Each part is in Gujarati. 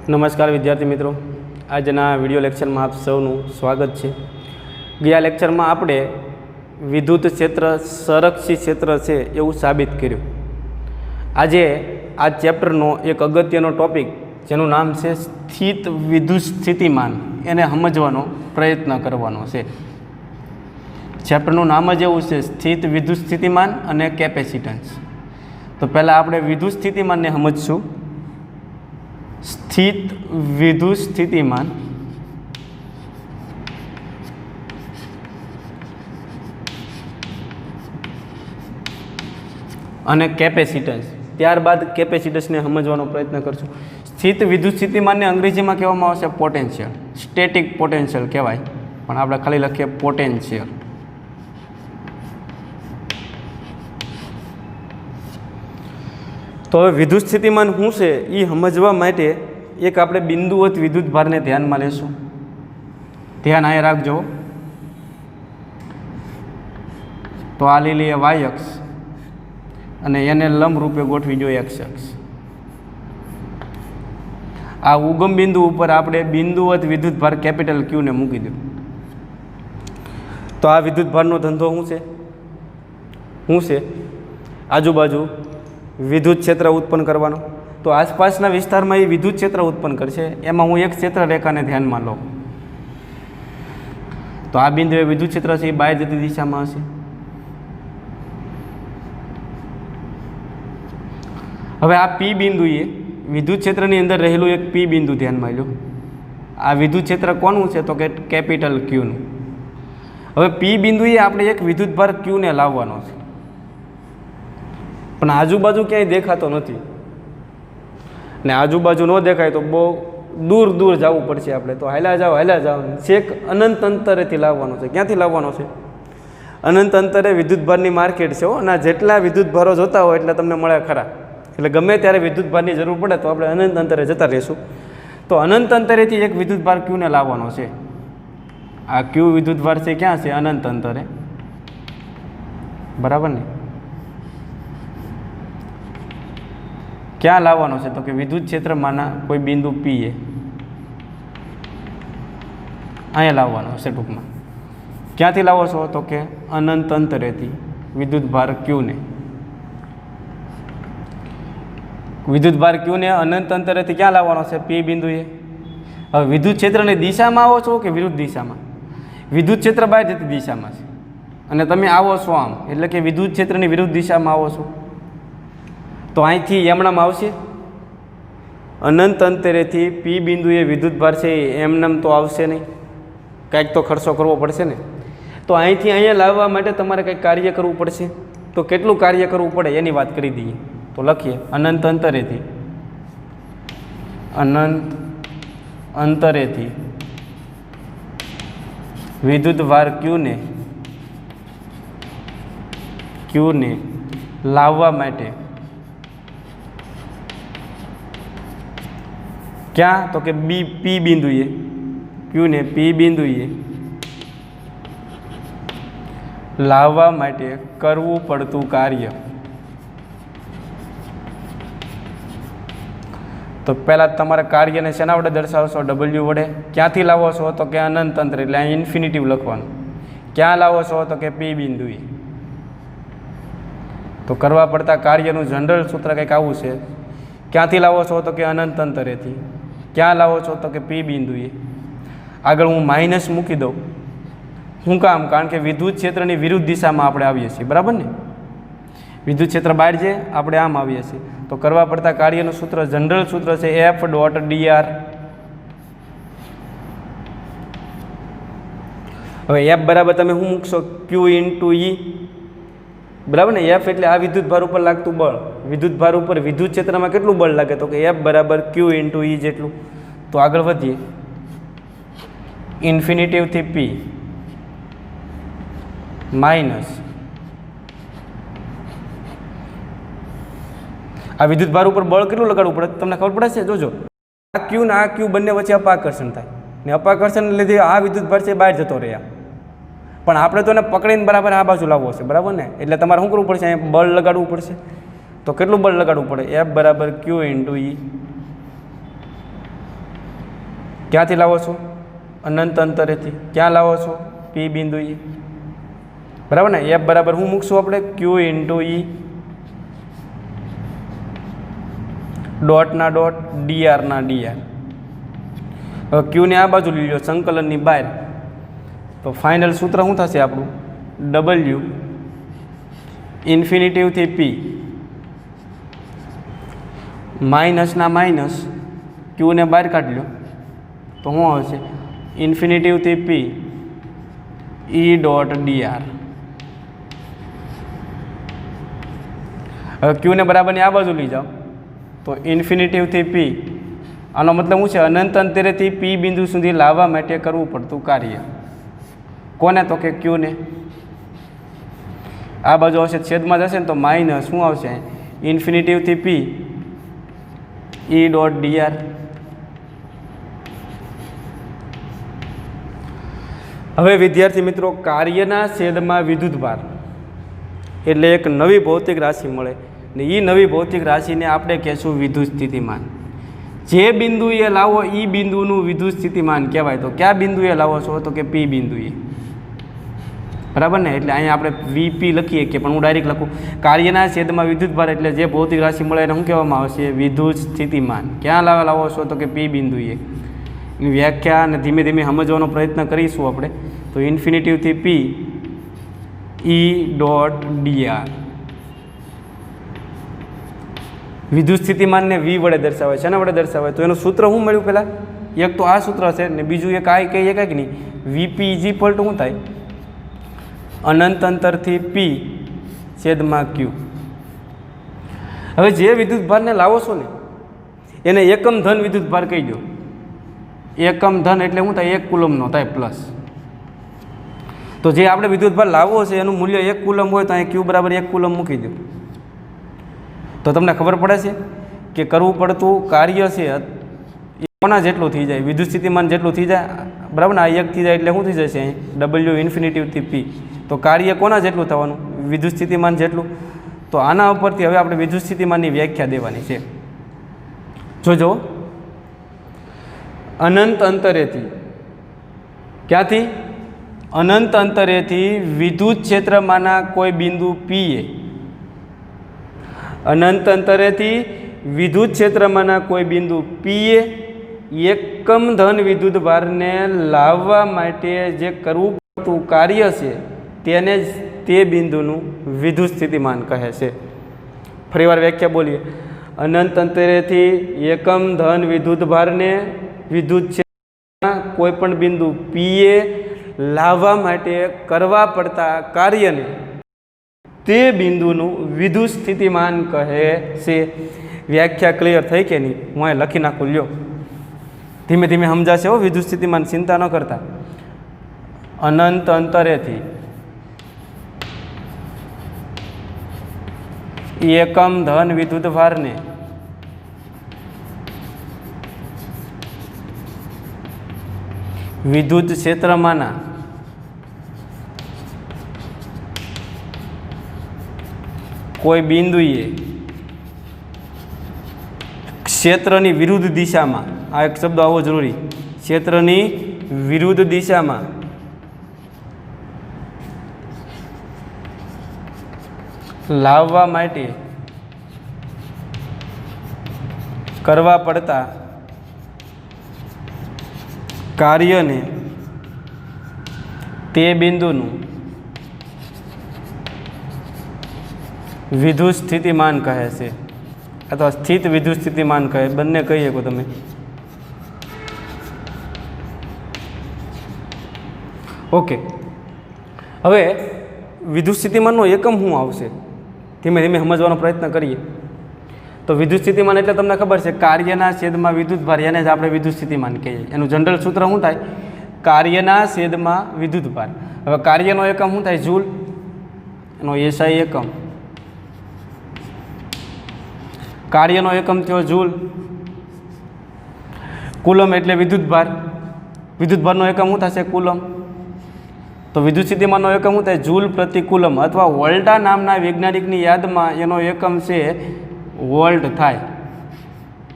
નમસ્કાર વિદ્યાર્થી મિત્રો, આજના વિડિયો લેક્ચરમાં આપ સૌનું સ્વાગત છે। ગયા લેક્ચરમાં આપણે વિદ્યુત ક્ષેત્ર સંરક્ષિત ક્ષેત્ર છે એવું સાબિત કર્યું। આજે આ ચેપ્ટરનો એક અગત્યનો ટોપિક જેનું નામ છે સ્થિત વિદ્યુત સ્થિતિમાન, એને સમજવાનો પ્રયત્ન કરવાનો છે। ચેપ્ટરનું નામ જ એવું છે, સ્થિત વિદ્યુત સ્થિતિમાન અને કેપેસિટન્સ। તો પહેલાં આપણે વિદ્યુત સ્થિતિમાનને સમજશું। સ્થિત વિદ્યુત સ્થિતિમાન અને કેપેસિટન્સ, ત્યારબાદ કેપેસિટન્સને સમજવાનો પ્રયત્ન કરશું। સ્થિત વિદ્યુત સ્થિતિમાનને અંગ્રેજીમાં કહેવામાં આવશે પોટેન્શિયલ, સ્ટેટિક પોટેન્શિયલ કહેવાય, પણ આપણે ખાલી લખીએ પોટેન્શિયલ। તો હવે વિદ્યુત સ્થિતિમાન શું છે એ સમજવા માટે એક આપણે બિંદુવત વિદ્યુત ભારને ધ્યાનમાં લેશું। ધ્યાન અહીંયા રાખજો। તો આ લઈ લઈએ વાય અક્ષ અને એને લંબ રૂપે ગોઠવી જોઈએ એક્સ અક્ષ। આ ઉગમ બિંદુ ઉપર આપણે બિંદુવત વિદ્યુત ભાર કેપિટલ ક્યુને મૂકી દો। તો આ વિદ્યુત ભારનો ધંધો શું છે? આજુબાજુ વિદ્યુત ક્ષેત્ર ઉત્પન્ન કરવાનો। તો આસપાસના વિસ્તારમાં એ વિદ્યુત ક્ષેત્ર ઉત્પન્ન કરશે, એમાં હું એક ક્ષેત્ર રેખાને ધ્યાનમાં લઉં। તો આ બિંદુએ વિદ્યુત ક્ષેત્ર છે એ બાહ્ય જતી દિશામાં હશે। હવે આ પી બિંદુએ વિદ્યુત ક્ષેત્રની અંદર રહેલું એક પી બિંદુ ધ્યાનમાં લો। આ વિદ્યુત ક્ષેત્ર કોનું છે? તો કે કેપિટલ ક્યુનું। હવે પી બિંદુએ આપણે એક વિદ્યુત ભાર ક્યુને લાવવાનો છે, પણ આજુબાજુ ક્યાંય દેખાતો નથી, ને આજુબાજુ ન દેખાય તો બહુ દૂર દૂર જવું પડશે આપણે। તો હાલ્યા જાઓ છેક અનંત અંતરેથી લાવવાનો છે। ક્યાંથી લાવવાનો છે? અનંત અંતરે વિદ્યુત ભારની માર્કેટ છે, અને જેટલા વિદ્યુત ભારો જોતા હોય એટલે તમને મળે ખરા। એટલે ગમે ત્યારે વિદ્યુત ભારની જરૂર પડે તો આપણે અનંત અંતરે જતા રહીશું। તો અનંત અંતરેથી એક વિદ્યુત ભાર ક્યુને લાવવાનો છે। આ ક્યુ વિદ્યુત ભાર છે ક્યાં છે? અનંત અંતરે, બરાબર ને? ક્યાં લાવવાનો છે? તો કે વિદ્યુત ક્ષેત્રમાંના કોઈ બિંદુ પી એ અહીંયા લાવવાનો છે ટૂંકમાં। ક્યાંથી લાવો છો? તો કે અનંત અંતરેથી વિદ્યુત ભાર ક્યુને, વિદ્યુત ભાર ક્યુને અનંત અંતરેથી ક્યાં લાવવાનો છે? પી બિંદુએ। હવે વિદ્યુત ક્ષેત્રની દિશામાં આવો છો કે વિરુદ્ધ દિશામાં? વિદ્યુત ક્ષેત્ર બહાર જતી દિશામાં છે, અને તમે આવો છો આમ, એટલે કે વિદ્યુત ક્ષેત્રની વિરુદ્ધ દિશામાં આવો છો। તો અહીંથી એમનામ આવશે, અનંત અંતરેથી પી બિંદુએ વિદ્યુત ભાર છે એમનામ તો આવશે નહીં, કાંઈક તો ખર્ચો કરવો પડશે ને। તો અહીંથી અહીંયા લાવવા માટે તમારે કંઈક કાર્ય કરવું પડશે। તો કેટલું કાર્ય કરવું પડે એની વાત કરી દઈએ। તો લખીએ અનંત અંતરેથી વિદ્યુત ભાર ક્યુને લાવવા માટે ક્યાં? તો કે પી બિંદુએ, ક્યુને પી બિંદુએ લાવવા માટે કરવું પડતું કાર્ય। તો પહેલાં તમારે કાર્યને શેના વડે દર્શાવશો? ડબલ્યુ વડે। ક્યાંથી લાવો છો? તો કે અનંત અંતર, એટલે અહીં ઇન્ફિનિટિવ લખવાનું। ક્યાં લાવો છો? તો કે પી બિંદુએ। તો કરવા પડતા કાર્યનું જનરલ સૂત્ર કંઈક આવું છે। ક્યાંથી લાવો છો? તો કે અનંત અંતરેથી। ક્યાં લાવો છો? તો કે પી બિંદુએ। આગળ હું માઇનસ મૂકી દઉં, શું કામ? કારણ કે વિદ્યુત ક્ષેત્રની વિરુદ્ધ દિશામાં આપણે આવીએ છીએ, બરાબર ને? વિદ્યુત ક્ષેત્ર બહાર છે, આપણે આમ આવીએ છીએ। તો કરવા પડતા કાર્યનું સૂત્ર, જનરલ સૂત્ર છે એફ ડોટ ડીઆર। હવે એફ બરાબર તમે શું મૂકશો? ક્યુ ઇન્ટુ ઈ, બરાબર ને? એફ એટલે આ વિદ્યુત ભાર ઉપર લાગતું બળ। વિદ્યુત ભાર ઉપર વિદ્યુત ક્ષેત્રમાં કેટલું બળ લાગે? તો કે એફ બરાબર ક્યુ ઇન્ટુ ઈ જેટલું। તો આગળ વધીએ, ઇન્ફિનિટિવથી પી માઇનસ આ વિદ્યુત ભાર ઉપર બળ કેટલું લગાડવું પડે તમને ખબર પડે છે? જોજો, આ ક્યુ ને આ ક્યુ બંને વચ્ચે અપાકર્ષણ થાય, ને અપાકર્ષણને લીધે આ વિદ્યુત ભાર છે બહાર જતો રહ્યા, પણ આપણે તો એને પકડીને બરાબર આ બાજુ લાવવો છે, બરાબર ને? એટલે તમારે શું કરવું પડશે? અહીંયા બળ લગાડવું પડશે। તો કેટલું બળ લગાડવું પડે? એફ બરાબર ક્યુ ઇન્ટુ ઈ। ક્યાંથી લાવો છો? અનંત અંતરેથી. ક્યાં લાવો છો? પી બિંદુએ. બરાબર ને? એફ બરાબર શું મૂકશું આપણે? ક્યુ ઇન્ટુ ઈ ડોટના ડોટ ડીઆરના ડીઆર. હવે ક્યુને આ બાજુ લઈ લો સંકલનની બહાર, તો ફાઇનલ સૂત્ર શું થશે આપણું? ડબલ્યુ ઇન્ફિનિટિવથી પી માઇનસના માઇનસ ક્યુને બહાર કાઢી લો તો શું આવશે? ઇન્ફિનિટિવથી પી ઈ ડોટ ડીઆર. હવે ક્યુને બરાબરની આ બાજુ લઈ જાઓ તો ઇન્ફિનિટિવથી પી, આનો મતલબ શું છે? અનંત અંતરેથી પી બિંદુ સુધી લાવવા માટે કરવું પડતું કાર્ય. કોને? તો કે ક્યુને. આ બાજુ આવશે છેદમાં જશે ને તો માઇનસ શું આવશે? ઇન્ફિનિટિવથી પી ઈ ડોટ ડીઆર. હવે વિદ્યાર્થી મિત્રો, કાર્યના છેદમાં વિદ્યુતભાર એટલે એક નવી ભૌતિક રાશિ મળે ને એ નવી ભૌતિક રાશિને આપણે કહેશું વિદ્યુત સ્થિતિમાન. જે બિંદુએ લાવો એ બિંદુનું વિદ્યુત સ્થિતિમાન કહેવાય. તો કયા બિંદુએ લાવો છો? તો કે પી બિંદુએ. બરાબર ને? એટલે અહીંયા આપણે વીપી લખીએ કે પણ હું ડાયરેક્ટ લખું કાર્યના છેદમાં વિદ્યુતભાર એટલે જે ભૌતિક રાશિ મળે એને શું કહેવામાં આવશે? વિદ્યુત સ્થિતિમાન. ક્યાં લાવો છો? તો કે પી બિંદુએ. એની વ્યાખ્યા અને ધીમે ધીમે સમજવાનો પ્રયત્ન કરીશું આપણે. તો ઇન્ફિનિટિવથી પી ઈ ડોટ ડીઆર. વિદ્યુત સ્થિતિમાનને વી વડે દર્શાવે છે. એના વડે દર્શાવે તો એનું સૂત્ર શું મળ્યું? પહેલાં એક તો આ સૂત્ર છે ને બીજું એક આ કહીએ કાંઈક નહીં. વીપી ઇઝ ઇક્વલ ટુ શું થાય? અનંત અંતરથી પી છેદમાં ક્યુ. હવે જે વિદ્યુતભારને લાવો છો ને એને એકમ ધન વિદ્યુતભાર કહી દો. એકમ ધન એટલે શું થાય? 1 કુલમનો થાય પ્લસ. તો જે આપણે વિદ્યુતભાર લાવવો છે એનું મૂલ્ય 1 કુલમ હોય તો અહીં ક્યુ બરાબર 1 કુલમ મૂકી દો. તો તમને ખબર પડે છે કે કરવું પડતું કાર્ય છે એ કોના જેટલું થઈ જાય? વિદ્યુત સ્થિતિમાન જેટલું થઈ જાય. બરાબર ને? આ 1 થઈ જાય એટલે શું થઈ જશે? અહીં ડબલ્યુ ઇન્ફિનિટિવથી પી. તો કાર્ય કોના જેટલું થવાનું? વિદ્યુત સ્થિતિમાન જેટલું. તો આના ઉપરથી હવે આપણે વિદ્યુત સ્થિતિમાનની વ્યાખ્યા દેવાની છે. જોજો, અનંત અંતરેથી. ક્યાંથી? અનંત અંતરેથી વિદ્યુત ક્ષેત્રમાંના કોઈ બિંદુ પીએ. અનંત અંતરેથી વિદ્યુત ક્ષેત્રમાંના કોઈ બિંદુ પીએ એકમ ધન વિદ્યુતભારને લાવવા માટે જે કરવું પડતું કાર્ય છે તેને જ તે બિંદુનું વિદ્યુત સ્થિતિમાન કહે છે. ફરીવાર વ્યાખ્યા બોલીએ. અનંત અંતરેથી એકમ ધન વિદ્યુતભારને વિદ્યુત ક્ષેત્રમાં કોઈ પણ બિંદુ પીએ લાવવા માટે કરવા પડતા કાર્યને તે બિંદુનું વિદ્યુત સ્થિતિમાન કહે છે. વ્યાખ્યા ક્લિયર થઈ કે નહીં? હું અહીં લખી નાખું. લ્યો, ધીમે ધીમે સમજાશે હો. વિદ્યુત સ્થિતિમાન ચિંતા ન કરતા. અનંત અંતરેથી એકમ ધન વિદ્યુતભારને વિદ્યુત ક્ષેત્રમાંના કોઈ બિંદુએ ક્ષેત્રની વિરુદ્ધ દિશામાં, આ એક શબ્દ આવવો જરૂરી, ક્ષેત્રની વિરુદ્ધ દિશામાં લાવવા માટે કરવા પડતા કાર્યને તે બિંદુનું વિદ્યુત સ્થિતિમાન કહે છે અથવા સ્થિત વિદ્યુત સ્થિતિમાન કહે, બંને કહી શકો તમે. ઓકે, હવે વિદ્યુત સ્થિતિમાનનો એકમ શું આવશે ધીમે ધીમે સમજવાનો પ્રયત્ન કરીએ. તો વિદ્યુત સ્થિતિમાન એટલે તમને ખબર છે કાર્યના છેદમાં વિદ્યુતભાર, એને જ આપણે વિદ્યુત સ્થિતિમાન કહીએ. એનું જનરલ સૂત્ર શું થાય? કાર્યના છેદમાં વિદ્યુતભાર. હવે કાર્યનો એકમ શું થાય? જૂલ. એનો એસઆઈ એકમ. કાર્યનો એકમ થયો જૂલ. કુલમ એટલે વિદ્યુતભાર. વિદ્યુતભારનો એકમ શું થશે? કુલમ. તો વિદ્યુત સ્થિતિમાનનો એકમ શું થાય? જૂલ પ્રતિ કુલમ, અથવા વોલ્ટા નામના વૈજ્ઞાનિકની યાદમાં એનો એકમ છે વોલ્ટ થાય.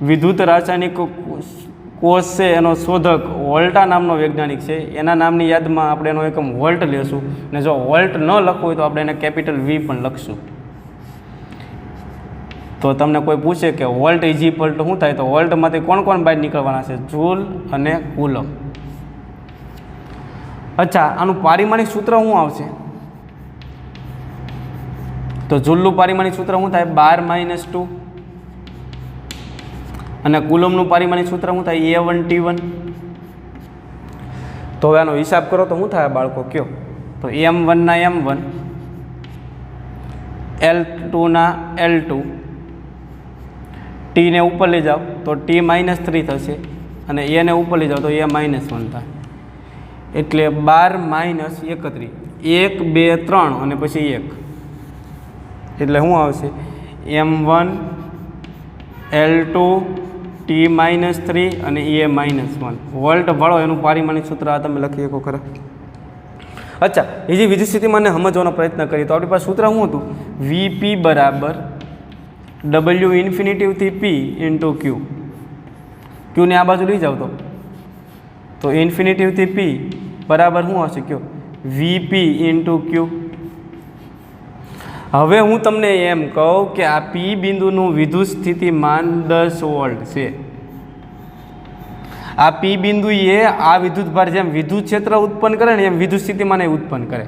વિદ્યુત રાસાયણિક કોષ છે એનો શોધક વોલ્ટા નામનો વૈજ્ઞાનિક છે, એના નામની યાદમાં આપણે એનો એકમ વોલ્ટ લેશું, ને જો વોલ્ટ ન લખવું હોય તો આપણે એને કેપિટલ V પણ લખશું. તો તમને કોઈ પૂછે કે વોલ્ટ ઇઝ ઇક્વલ ટુ શું થાય, તો વોલ્ટમાંથી કોણ કોણ બહાર નીકળવાના છે, જૂલ અને કુલમ. અચ્છા, આનું પારિમાણિક સૂત્ર શું આવશે, તો જૂલનું પારિમાણિક સૂત્ર શું થાય, 12 - 2, અને કુલમનું પારિમાણિક સૂત્ર શું થાય, A1T1. તો હવે આનો હિસાબ કરો તો શું થાય બાળકો, કયો, તો M1 ના M1, L2 ના L2, T ને ઉપર લઈ જાઓ તો T -3 થશે, અને A ને ઉપર લઈ જાઓ તો A -1 થાય. એટલે 12 - 31, 1 2 3 અને પછી 1, એટલે શું આવશે, M1 L2 T -3 અને A -1 વોલ્ટ વાળો એનું પારિમાણિક સૂત્ર આ તમે લખી શકો ખરા. અચ્છા, એ જે વિદ્યુત સ્થિતિમાનને સમજવાનો પ્રયત્ન કરીએ તો આપણી પાસે સૂત્ર શું હતું, Vp બરાબર W ઇન્ફિનિટીથી P ઇન્ટુ Q. ક્યુને આ બાજુ લઈ જાઓ તો ઇન્ફિનિટીથી P બરાબર શું હશે, કયો, Vp ઇન્ટુ Q. હવે હું તમને એમ કહું કે આ P બિંદુનું વિદ્યુત સ્થિતિમાન 10 વોલ્ટ છે. આ P બિંદુએ આ વિદ્યુતભાર જેમ વિદ્યુત ક્ષેત્ર ઉત્પન્ન કરે ને એમ વિદ્યુત સ્થિતિમાન ઉત્પન્ન કરે.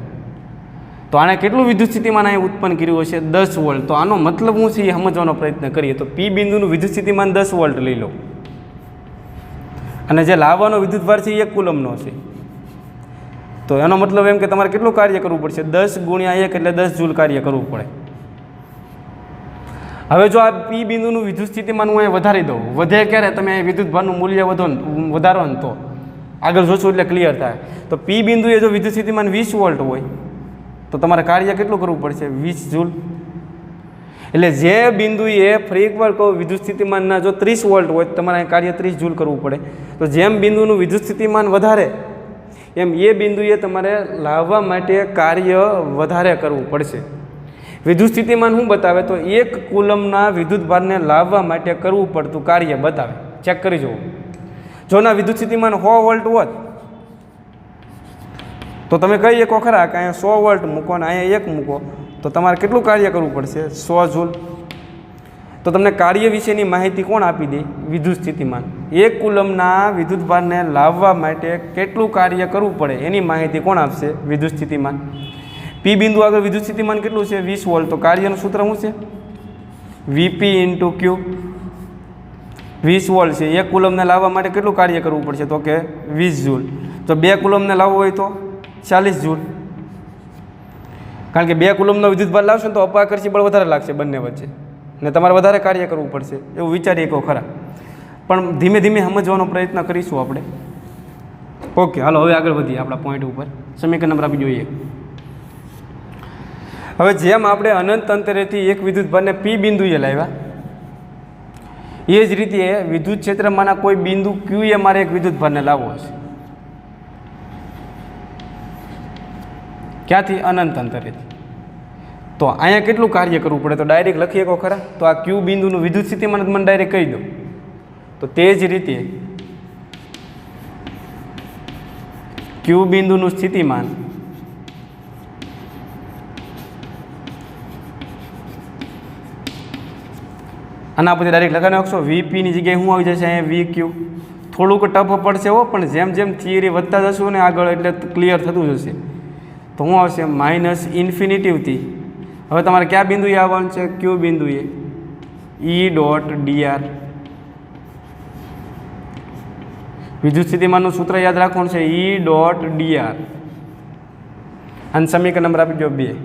તો આને કેટલું વિદ્યુત સ્થિતિમાન અહીં ઉત્પન્ન કર્યું હશે, 10 વોલ્ટ. તો આનો મતલબ શું છે એ સમજવાનો પ્રયત્ન કરીએ તો P બિંદુનું વિદ્યુત સ્થિતિમાન 10 વોલ્ટ લઈ લો, અને જે લાવવાનો વિદ્યુતભાર છે એ 1 કુલમનો છે. તો એનો મતલબ એમ કે તમારે કેટલું કાર્ય કરવું પડશે, 10 × 1 એટલે 10 જૂલ કાર્ય કરવું પડે. હવે જો આ P બિંદુનું વિદ્યુત સ્થિતિમાન હું અહીંયા વધારી દઉં, વધે ક્યારે, તમે અહીં વિદ્યુતભારનું મૂલ્ય વધારો ને તો આગળ જોશું એટલે ક્લિયર થાય. તો P બિંદુએ જો વિદ્યુત સ્થિતિમાન 20 વોલ્ટ હોય તો તમારે કાર્ય કેટલું કરવું પડશે, 20 જૂલ. એટલે જે બિંદુએ ફરી એકવાર કહું વિદ્યુત સ્થિતિમાનના જો 30 વોલ્ટ હોય તો તમારે કાર્ય 30 જૂલ કરવું પડે. તો જેમ બિંદુનું વિદ્યુત સ્થિતિમાન વધારે એમ એ બિંદુએ તમારે લાવવા માટે કાર્ય વધારે કરવું પડશે. વિદ્યુત સ્થિતિમાન શું બતાવે, તો 1 કુલમના વિદ્યુતભારને લાવવા માટે કરવું પડતું કાર્ય બતાવે. ચેક કરી જુઓ, જોના વિદ્યુત સ્થિતિમાન 100 વોલ્ટ હોત તો તમે કહી શકો ખરા કે અહીંયા 100 વોલ્ટ મૂકો ને અહીંયા 1 મૂકો તો તમારે કેટલું કાર્ય કરવું પડશે, 100 જૂલ. તો તમને કાર્ય વિશેની માહિતી કોણ આપી દે, વિદ્યુત સ્થિતિમાન. 1 કુલમના વિદ્યુતભારને લાવવા માટે કેટલું કાર્ય કરવું પડે એની માહિતી કોણ આપશે, વિદ્યુત સ્થિતિમાન. P બિંદુ આગળ વિદ્યુત સ્થિતિમાન કેટલું છે, 20 વોલ્ટ. તો કાર્યનું સૂત્ર શું છે, Vp ઇન્ટુ Q. 20 વોલ્ટ છે, 1 કુલમને લાવવા માટે કેટલું કાર્ય કરવું પડશે, તો કે 20 જૂલ. તો 2 કુલમને લાવવો હોય તો 40 જૂલ. કારણ કે 2 કુલમનો વિદ્યુતભાર લાવશો ને તો અપાકર્ષી બળ વધારે લાગશે બંને વચ્ચે, ને તમારે વધારે કાર્ય કરવું પડશે, એવું વિચારીએ કહો ખરા. પણ ધીમે ધીમે સમજવાનો પ્રયત્ન કરીશું આપણે. ઓકે, હાલો હવે આગળ વધીએ આપણા પોઈન્ટ ઉપર. સમીકરણ નંબર આપી જોઈએ. હવે જેમ આપણે અનંત અંતરેથી એક વિદ્યુતભારને P બિંદુએ લાવ્યા, એ જ રીતે વિદ્યુત ક્ષેત્રમાંના કોઈ બિંદુ Q એ મારે એક વિદ્યુતભારને લાવવો છે. ક્યાંથી, અનંત અંતરેથી. તો અહીંયા કેટલું કાર્ય કરવું પડે, તો ડાયરેક્ટ લખીએ કહો ખરા. તો આ Q બિંદુનું વિદ્યુત સ્થિતિમાન મને ડાયરેક્ટ કહી દો. તો તે જ રીતે Q બિંદુનું સ્થિતિમાન આના પછી ડાયરેક્ટ લખાવી નાખશો. Vpની જગ્યાએ શું આવી જશે, અહીંયા VQ. થોડુંક ટફ પડશે હો, પણ જેમ જેમ થિયરી વધતા જશું ને આગળ એટલે ક્લિયર થતું જશે. તો શું આવશે, માઇનસ ઇન્ફિનિટીવથી. હવે તમારે કયા બિંદુએ આવવાનું છે, Q બિંદુએ, E.dr. વિદ્યુત સ્થિતિમાનનું સૂત્ર યાદ રાખવાનું છે, E.dr. અને સમીકરણ નંબર આપી દો 2.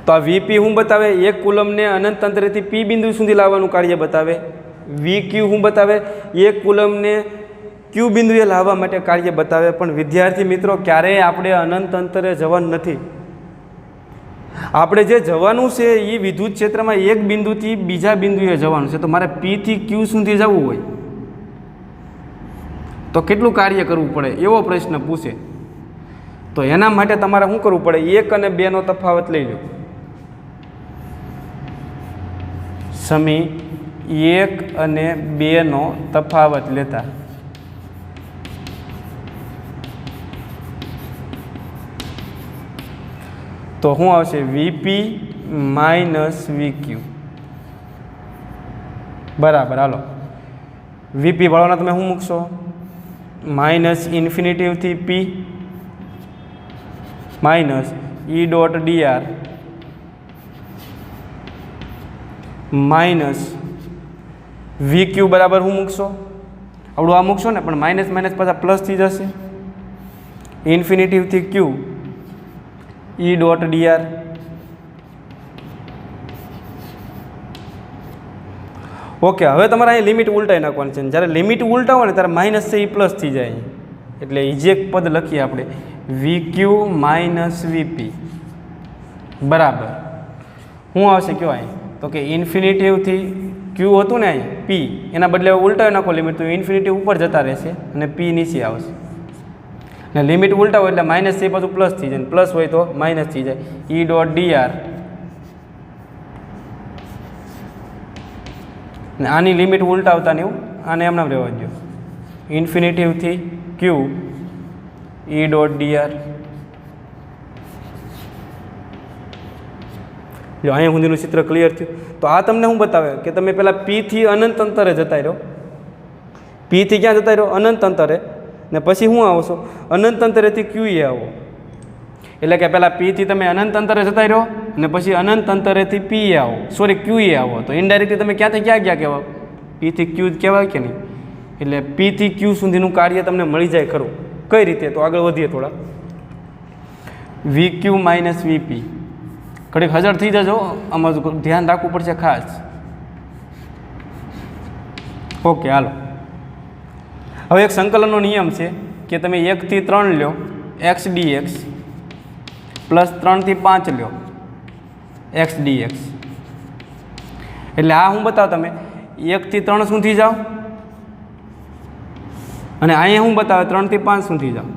તો આ Vp શું બતાવે, 1 કુલમને અનંત અંતરેથી P બિંદુ સુધી લાવવાનું કાર્ય બતાવે. VQ શું બતાવે, 1 કુલમને Q બિંદુએ લાવવા માટે કાર્ય બતાવે. પણ વિદ્યાર્થી મિત્રો, ક્યારેય આપણે અનંત અંતરે જવાનું નથી. આપણે જે જવાનું છે એ વિદ્યુત ક્ષેત્રમાં એક બિંદુથી બીજા બિંદુએ જવાનું છે. તો મારે P થી Q સુધી જવું હોય તો કેટલું કાર્ય કરવું પડે એવો પ્રશ્ન પૂછે. તો એના માટે તમારે શું કરવું પડે, 1 અને 2નો તફાવત લઈ લો. સમી 1 અને 2નો તફાવત લેતા તો શું આવશે? વીપી માઇનસ વીક્યુ બરાબર. હાલો વીપી વાળાના તમે શું મૂકશો? માઇનસ ઇન્ફિનિટિવથી પી માઇનસ ઈ ડોટ ડીઆર માઇનસ વી ક્યુ બરાબર શું મૂકશો? આવડું આ મૂકશો ને, પણ માઇનસ માઇનસ પાછા પ્લસ થઈ જશે. ઇન્ફિનિટિવથી ક્યુ ઈ ડોટ ડીઆર ઓકે. હવે તમારે અહીં લિમિટ ઉલટાઈ નાખવાની છે. જ્યારે લિમિટ ઉલટાવો ને ત્યારે માઇનસ છે એ પ્લસ થઈ જાય. એટલે ઈજી એક પદ લખીએ આપણે, વી ક્યુ માઇનસ વીપી બરાબર શું આવશે કયો અહીં? તો કે ઇન્ફિનિટિવથી ક્યુ હતું ને અહીં પી, એના બદલે ઉલટાવી નાખો લિમિટ, તો ઇન્ફિનિટિવ ઉપર જતા રહેશે અને પી નીચે આવશે. અને લિમિટ ઉલટાવો એટલે માઇનસ છે પાછું પ્લસ થઈ જાય, પ્લસ હોય તો માઇનસ થઈ જાય. ઈ ડોટ ડીઆર ને આની લિમિટ ઉલટાવતા ને એવું આને એમને રહેવા દો. ઇન્ફિનિટિવથી ક્યુ ઈ ડોટ ડીઆર. જો અહીંયા સુધીનું ચિત્ર ક્લિયર થયું. તો આ તમને શું બતાવે કે તમે પહેલાં પીથી અનંત અંતરે જતા રહ્યો, પીથી ક્યાં જતા રહ્યો? અનંત અંતરે. ને પછી શું આવશો? અનંત અંતરેથી ક્યુએ આવો. એટલે કે પહેલાં પીથી તમે અનંત અંતરે જતા રહ્યો અને પછી અનંત અંતરેથી પીએ આવો, સોરી ક્યુએ આવો. તો ઇનડાયરેક્ટલી તમે ક્યાંથી ક્યાં ગયા કહેવાય? પીથી ક્યુ જ કહેવાય કે નહીં? એટલે પીથી ક્યુ સુધીનું કાર્ય તમને મળી જાય ખરું. કઈ રીતે? તો આગળ વધીએ થોડા. વી ક્યુ માઇનસ વીપી ઘડીક હાજર થઈ જજો, આમાં ધ્યાન રાખવું પડશે ખાસ. ઓકે હાલો. હવે એક સંકલનનો નિયમ છે કે તમે 1 થી 3 લો એક્સ ડીએક્સ પ્લસ 3 થી 5 લો એક્સ ડીએક્સ. એટલે આ હું બતાવો, તમે 1 થી 3 સુધી જાઓ અને અહીંયા હું બતાવે 3 થી 5 સુધી જાઓ.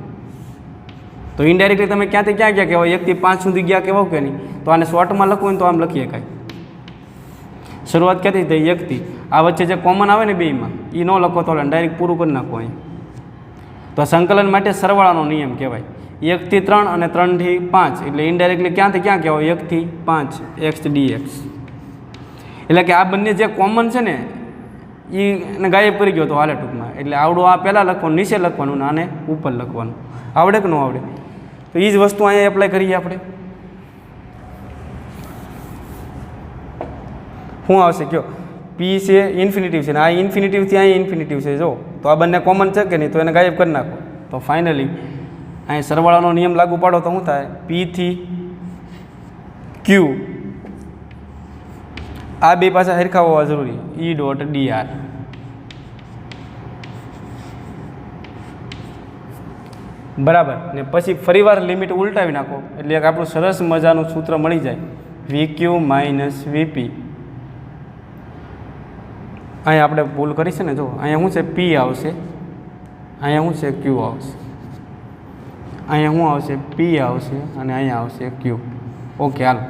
તો ઇનડાયરેક્ટલી તમે ક્યાંથી ક્યાં ગયા કહેવાય? 1 થી 5 સુધી ગયા કહેવાય કે નહીં? તો આને શોર્ટમાં લખવું હોય તો આમ લખીએ કાંઈ. શરૂઆત ક્યાંથી થઈ? 1 થી. આ વચ્ચે જે કોમન આવે ને બેમાં એ ન લખો તો ડાયરેક્ટ પૂરું કરી નાખો અહીં. તો સંકલન માટે સરવાળાનો નિયમ કહેવાય. 1 થી 3 અને 3 થી 5 એટલે ઇનડાયરેક્ટલી ક્યાંથી ક્યાં કહેવાય? 1 થી 5 એક્સ ડીએક્સ. એટલે કે આ બંને જે કોમન છે ને એને ગાયબ કરી ગયો તો હાલે ટૂંકમાં. એટલે આવડું આ પહેલાં લખવાનું, નીચે લખવાનું ને આને ઉપર લખવાનું. આવડે કે ન આવડે? તો એ જ વસ્તુ અહીંયા એપ્લાય કરીએ આપણે. શું આવશે કયો? પી છે ઇન્ફિનિટિવ છે ને આ ઇન્ફિનિટિવથી અહીં ઇન્ફિનિટિવ છે. જો તો આ બંને કોમન છે કે નહીં? તો એને ગાયબ કરી નાખો. તો ફાઇનલી અહીં સરવાળાનો નિયમ લાગુ પાડો તો શું થાય? પીથી ક્યુ આ બે પાછા સરખા હોવા જરૂરી. ઈ ડોટ ડીઆર બરાબર. ને પછી ફરીવાર લિમિટ ઉલટાવી નાખો એટલે એક આપણું સરસ મજાનું સૂત્ર મળી જાય, વી ક્યુ માઇનસ વીપી. અહીંયા આપણે ભૂલ કરી છે ને, જો અહીંયા શું છે? પી આવશે, અહીંયા શું છે? ક્યુ આવશે. અહીંયા શું આવશે? પી આવશે અને અહીંયા આવશે ક્યુ. ઓકે હાલો.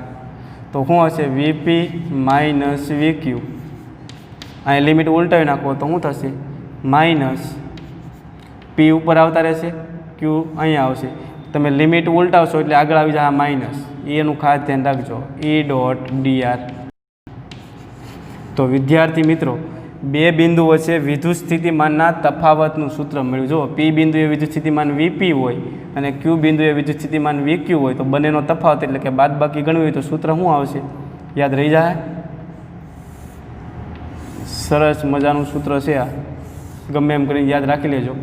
તો શું હશે? વીપી માઇનસ વી ક્યુ. અહીંયા લિમિટ ઉલટાવી નાખો તો શું થશે? માઇનસ પી ઉપર આવતા રહેશે, ક્યુ અહીંયા આવશે. તમે લિમિટ ઉલટાવશો એટલે આગળ આવી જાય માઇનસ. એનું ખાસ ધ્યાન રાખજો. ઈ ડોટ ડીઆર. તો વિદ્યાર્થી મિત્રો, બે બિંદુ વચ્ચે વિદ્યુત સ્થિતિમાનના તફાવતનું સૂત્ર મળ્યું. જો પી બિંદુએ વિદ્યુત સ્થિતિમાન વીપી હોય અને ક્યુ બિંદુએ વિદ્યુત સ્થિતિમાન વીક્યુ હોય તો બંનેનો તફાવત એટલે કે બાદબાકી ગણવી હોય તો સૂત્ર શું આવશે? યાદ રહી જાય? સરસ મજાનું સૂત્ર છે આ, ગમે એમ કરીને યાદ રાખી લેજો.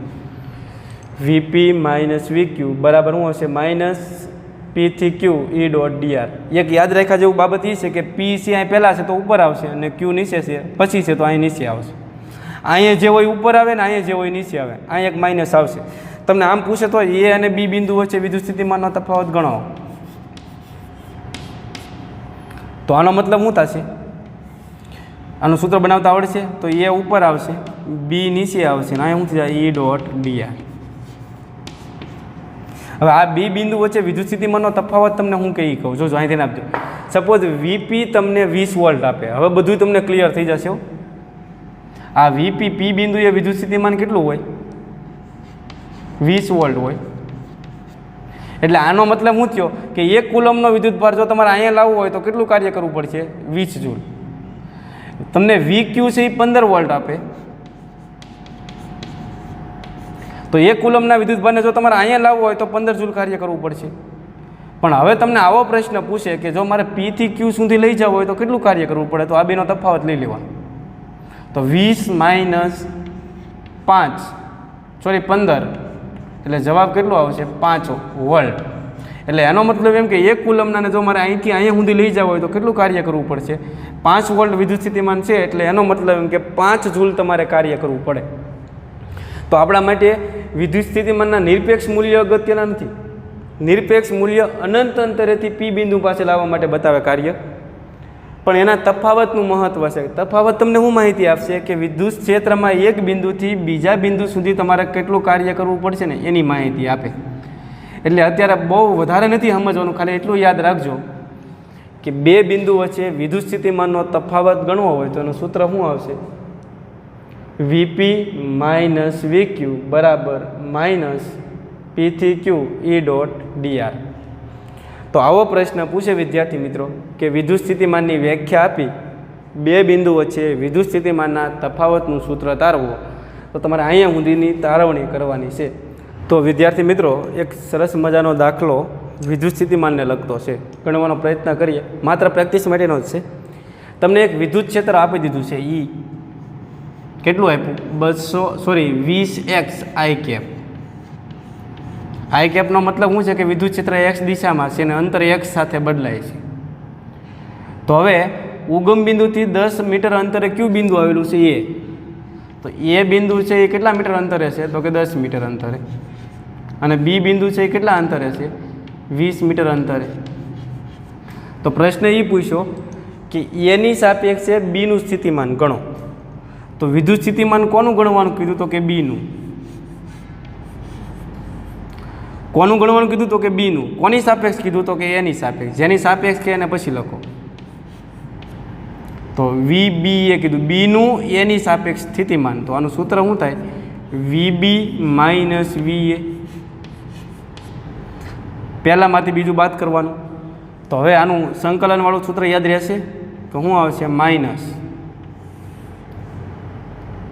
વીપી માઇનસ વીક્યુ બરાબર શું હશે? માઇનસ પીથી ક્યુ ઈ ડોટ ડીઆર. એક યાદ રાખ્યા જેવું બાબત એ છે કે પી છે અહીં પહેલાં છે તો ઉપર આવશે અને ક્યુ નીચે છે પછી છે તો અહીં નીચે આવશે. અહીંયા જે હોય ઉપર આવે ને અહીંયા જે હોય નીચે આવે. અહીં એક માઇનસ આવશે. તમને આમ પૂછે તો એ અને બી બિંદુ વચ્ચે વિદ્યુત સ્થિતિમાનનો તફાવત ગણાવો. તો આનો મતલબ શું થશે? આનું સૂત્ર બનાવતા આવડશે તો એ ઉપર આવશે, બી નીચે આવશે અને અહીંયા શું થઈ જાય? ઈ ડોટ ડીઆર. હવે આ બી બિંદુ વચ્ચે વિદ્યુત સ્થિતિમાનનો તફાવત તમને હું કહી કહું? જો અહીં ધ્યાન આપજો. સપોઝ વીપી તમને 20 વોલ્ટ આપે. હવે બધું તમને ક્લિયર થઈ જશે. આ વીપી પી બિંદુએ વિદ્યુત સ્થિતિમાન કેટલું હોય? 20 વોલ્ટ હોય. એટલે આનો મતલબ શું થયો કે 1 કુલમનો વિદ્યુતભાર જો તમારે અહીંયા લાવવો હોય તો કેટલું કાર્ય કરવું પડશે? 20 જૂલ. તમને VQ છે એ 15 વોલ્ટ આપે, તો 1 કુલમના વિદ્યુતભારને જો તમારે અહીંયા લાવવો હોય તો 15 જૂલ કાર્ય કરવું પડશે. પણ હવે તમને આવો પ્રશ્ન પૂછે કે જો મારે P થી Q સુધી લઈ જવું હોય તો કેટલું કાર્ય કરવું પડે? તો આ બેનો તફાવત લઈ લેવાનો. તો 20 - 15 એટલે જવાબ કેટલો આવશે? 5 વોલ્ટ. એટલે એનો મતલબ એમ કે 1 કુલમના જો મારે અહીંથી અહીંયા સુધી લઈ જવું હોય તો કેટલું કાર્ય કરવું પડશે? 5 વોલ્ટ વિદ્યુત સ્થિતિમાન છે, એટલે એનો મતલબ એમ કે 5 જૂલ તમારે કાર્ય કરવું પડે. તો આપણા માટે વિદ્યુત સ્થિતિમાનના નિરપેક્ષ મૂલ્ય અગત્યના નથી. નિરપેક્ષ મૂલ્ય અનંત અંતરેથી P બિંદુ પાસે લાવવા માટે બતાવે કાર્ય, પણ એના તફાવતનું મહત્વ છે. તફાવત તમને શું માહિતી આપશે કે વિદ્યુત ક્ષેત્રમાં એક બિંદુથી બીજા બિંદુ સુધી તમારે કેટલું કાર્ય કરવું પડશે ને એની માહિતી આપે. એટલે અત્યારે બહુ વધારે નથી સમજવાનું, ખાલી એટલું યાદ રાખજો કે બે બિંદુ વચ્ચે વિદ્યુત સ્થિતિમાનનો તફાવત ગણવો હોય તો એનું સૂત્ર શું આવશે? VP - VQ બરાબર - P થી Q E.dr. તો આવો પ્રશ્ન પૂછે વિદ્યાર્થી મિત્રો કે વિદ્યુત સ્થિતિમાનની વ્યાખ્યા આપી બે બિંદુ વચ્ચે વિદ્યુત સ્થિતિમાનના તફાવતનું સૂત્ર તારવો, તો તમારે અહીંયા સુધીની તારવણી કરવાની છે. તો વિદ્યાર્થી મિત્રો એક સરસ મજાનો દાખલો વિદ્યુત સ્થિતિમાનને લગતો છે, ગણવાનો પ્રયત્ન કરીએ. માત્ર પ્રેક્ટિસ માટેનો જ છે. તમને એક વિદ્યુત ક્ષેત્ર આપી દીધું છે E. કેટલું આપ્યું? 20x I cap. આઈ કેપનો મતલબ શું છે કે વિદ્યુત ક્ષેત્ર x દિશામાં છે અને અંતર x સાથે બદલાય છે. તો હવે ઉગમ બિંદુથી 10 મીટર અંતરે કયું બિંદુ આવેલું છે? એ. તો એ બિંદુ છે એ કેટલા મીટર અંતરે છે? તો કે 10 મીટર અંતરે. અને બી બિંદુ છે એ કેટલા અંતરે છે? 20 મીટર અંતરે. તો પ્રશ્ન એ પૂછ્યો કે એની સાપેક્ષે બીનું સ્થિતિમાન ગણો. તો વિદ્યુત સ્થિતિમાન કોનું ગણવાનું કીધું? તો કે બીનું. કોનું ગણવાનું કીધું? તો કે બીનું. કોની સાપેક્ષ કીધું? તો કે એની સાપેક્ષ. જેની સાપેક્ષ કે એને પછી લખો. તો VB એ કીધું બીનું એની સાપેક્ષ સ્થિતિમાન. તો આનું સૂત્ર શું થાય? VB - VA. પહેલામાંથી બીજું બાદ કરવાનું. તો હવે આનું સંકલનવાળું સૂત્ર યાદ રહેશે તો શું આવશે? માઇનસ.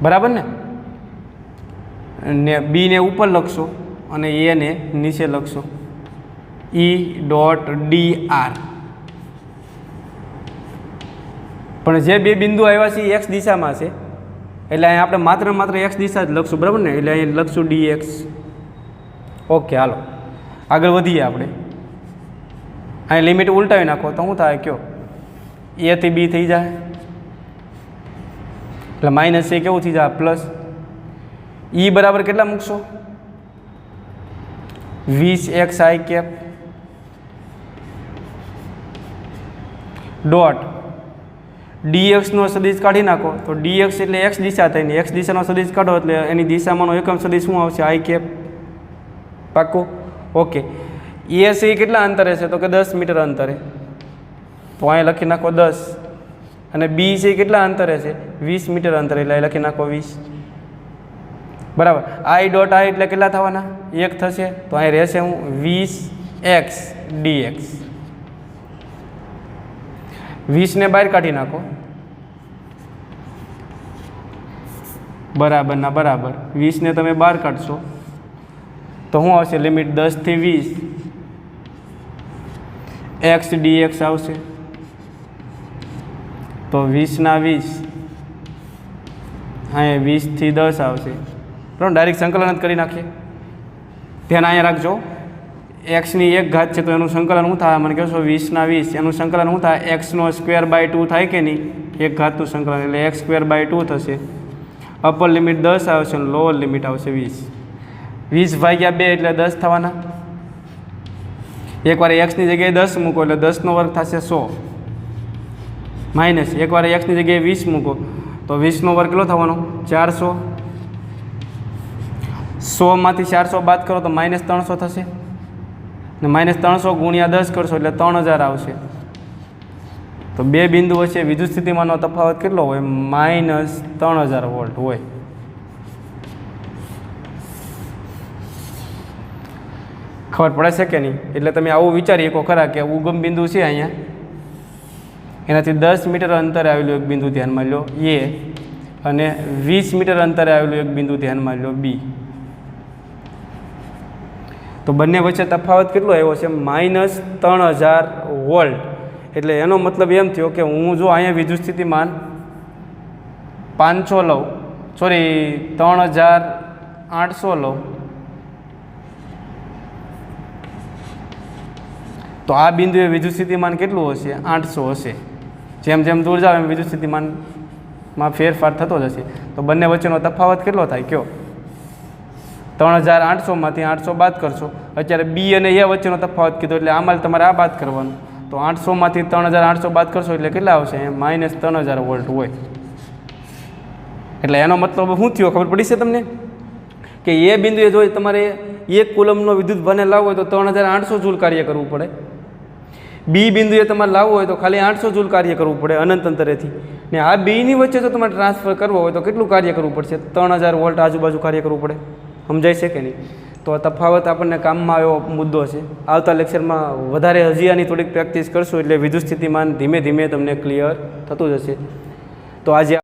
બરાબર ને? બીને ઉપર લખશો અને એને નીચે લખશો. E.dr. પણ જે બે બિંદુ આવ્યા છે x દિશામાં છે, એટલે અહીં આપણે માત્ર x દિશા જ લખશું. બરાબર ને? એટલે અહીં લખશું dx. ઓકે, હાલો આગળ વધીએ આપણે. અહીં લિમિટ ઉલટાવી નાખો તો શું થાય? કયો? A થી B થઈ જાય, એટલે માઇનસ એ કેવું થઈ જાય? પ્લસ. E બરાબર કેટલા મૂકશો? 20x I cap dot dx નો સદિશ કાઢી નાખો. તો dx એટલે x દિશા થઈને x દિશાનો સદિશ કાઢો એટલે એની દિશામાંનો એકમ સદિશ શું આવશે? I cap. પાક્કું? ઓકે. એ છે કેટલા અંતરે છે? તો કે 10 મીટર અંતરે. તો અહીંયા લખી નાખો 10. અને બી છે કેટલા અંતરે છે? 20 મીટર અંતરે, એટલે લખી નાખો 20. બરાબર. I.I એટલે કેટલા થવાના? 1 થશે. તો અહીં રહેશે હું 20x dx. 20 ને બહાર કાઢી નાખો. બરાબર ના બરાબર. 20 ને તમે બહાર કાઢશો તો શું આવશે? લિમિટ 10 થી 20 x dx આવશે. તો 20 ના 20 અહીંયા 20 થી 10 આવશે. બરાબર? ડાયરેક્ટ સંકલન જ કરી નાખીએ. ધ્યાન અહીંયા રાખજો. એક્સની 1 ઘાત છે તો એનું સંકલન શું થાય? મને કહેશો 20 ના 20 એનું સંકલન શું થાય? x²/2 થાય કે નહીં? 1 ઘાતનું સંકલન એટલે x²/2 થશે. અપર લિમિટ 10 આવશે અને લોઅર લિમિટ આવશે 20. 20/2 એટલે 10 થવાના. એકવાર એક્સની જગ્યાએ 10 મૂકો એટલે 10નો વર્ગ થશે 100. માઇનસ એકવાર એક્સની જગ્યાએ 20 મૂકો તો 20નો વર્ગ કેટલો થવાનો? 400. 100માંથી 400 બાદ કરો તો -300 થશે. ને -300 ગુણ્યા 10 કરશો એટલે 3000 આવશે. તો બે બિંદુ વચ્ચે વિદ્યુત સ્થિતિમાનનો તફાવત કેટલો હોય? -3000 વોલ્ટ હોય. ખબર પડે છે કે નહીં? એટલે તમે આવું વિચારી શકો ખરા કે ઉગમ બિંદુ છે અહીંયા, એનાથી 10 મીટર અંતરે આવેલું એક બિંદુ ધ્યાનમાં લો એ, અને 20 મીટર અંતરે આવેલું એક બિંદુ ધ્યાનમાં લો બી. તો બંને વચ્ચે તફાવત કેટલો આવ્યો છે? -3000 વોલ્ટ. એટલે એનો મતલબ એમ થયો કે હું જો અહીંયા વિદ્યુત સ્થિતિમાન 500 લઉં, સોરી 3800 લઉં, તો આ બિંદુએ વિદ્યુત સ્થિતિમાન કેટલું હશે? 800 હશે. જેમ જેમ દૂર જાવ એમ વિદ્યુત સ્થિતિમાનમાં ફેરફાર થતો જ હશે. તો બંને વચ્ચેનો તફાવત કેટલો થાય કયો? 3800માંથી 800 બાદ કરશો. અત્યારે બી અને એ વચ્ચેનો તફાવત કીધો એટલે આમાં તમારે આ બાદ કરવાનું. તો 800માંથી 3800 બાદ કરશો એટલે કેટલા આવશે? -3000 વોલ્ટ હોય. એટલે એનો મતલબ શું થયો ખબર પડી છે તમને? કે એ બિંદુએ જો તમારે 1 કુલમનો વિદ્યુત ભાને લાવવો હોય તો 3800 જૂલ કાર્ય કરવું પડે. બી બિંદુએ તમારે લાવવો હોય તો ખાલી 800 જૂલ કાર્ય કરવું પડે અનંત અંતરેથી. ને આ બીની વચ્ચે જો તમારે ટ્રાન્સફર કરવો હોય તો કેટલું કાર્ય કરવું પડશે? 3000 વોલ્ટ આજુબાજુ કાર્ય કરવું પડે. સમજાય છે કે નહીં? તો આ તફાવત આપણને કામમાં આવ્યો મુદ્દો છે. આવતા લેક્ચરમાં વધારે હજી આની થોડીક પ્રેક્ટિસ કરશું એટલે વિદ્યુત સ્થિતિમાન ધીમે ધીમે તમને ક્લિયર થતું જશે. તો આજે